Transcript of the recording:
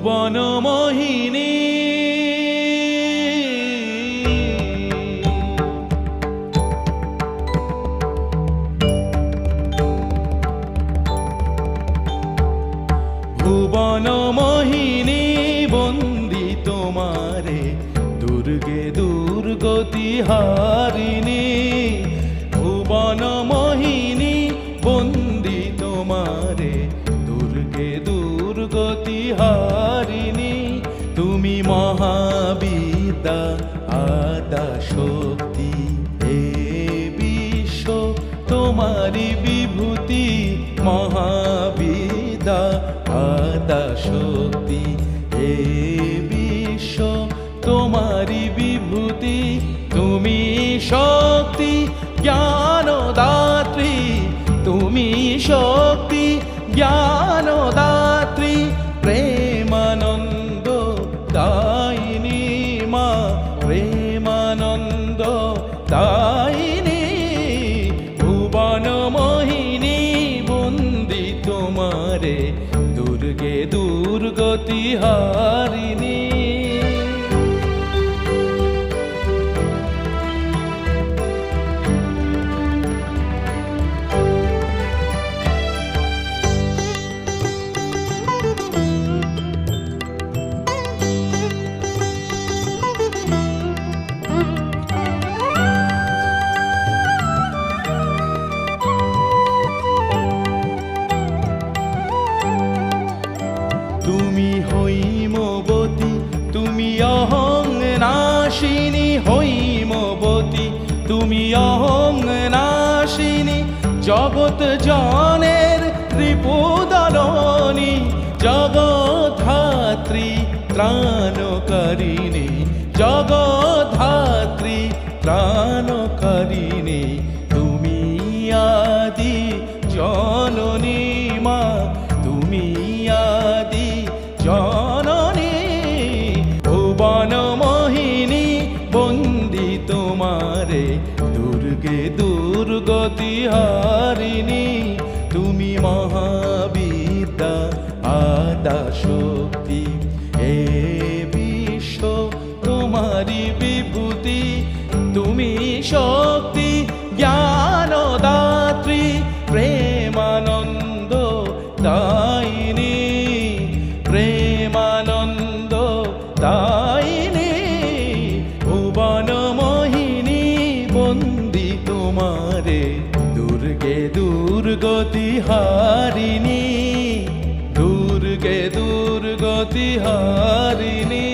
ভুবন মোহিনী ভুবন মোহিনী বন্দি তোমারে দুর্গে দুর্গতি হারিণী ভুবন মোহিনী বন্দি তোমারে দুর্গে দুর্গতি হারিণী তুমি মহাবিদ্যা আদা শক্তি এ বিশ্ব তোমারি বিভূতি মহাবিদ্যা আদা শক্তি হে বিশ্ব তোমারি বিভূতি তুমি শক্তি জ্ঞানদাত্রী তুমি শক্তি জ্ঞানদাত্রী প্রেমানন্দ দায়িনী মা প্রেমানন্দ দায়িনী ভুবন মোহিনী বন্দি তোমারে দুর্গে দুর্গতি হারিণী তুমি হৈমবতী তুমি অহং নাশিনী হৈমবতী তুমি অহং নাশিনী জগৎ জনের রিপুদলনী জগদ্ধাত্রী ত্রাণকারিণী জগদ্ধাত্রী ত্রাণকারিণী তুমি আদি জননী মা তুমি আদি জননী ভুবন মোহিনী বন্দি তোমারে দুর্গে দুর্গতি হারিণী তুমি মহাবিদ্যা আদা শক্তি হে বিশ্ব তোমারি বিভূতি তুমি শক্তি জ্ঞানদাত্রী প্রেমানন্দ দায়িনী প্রেমানন্দ দায়িনী ভুবন মোহিনী বন্দি তোমারে দুর্গে দুর্গতি হারিণী দুর্গে দুর্গতি হারিণী।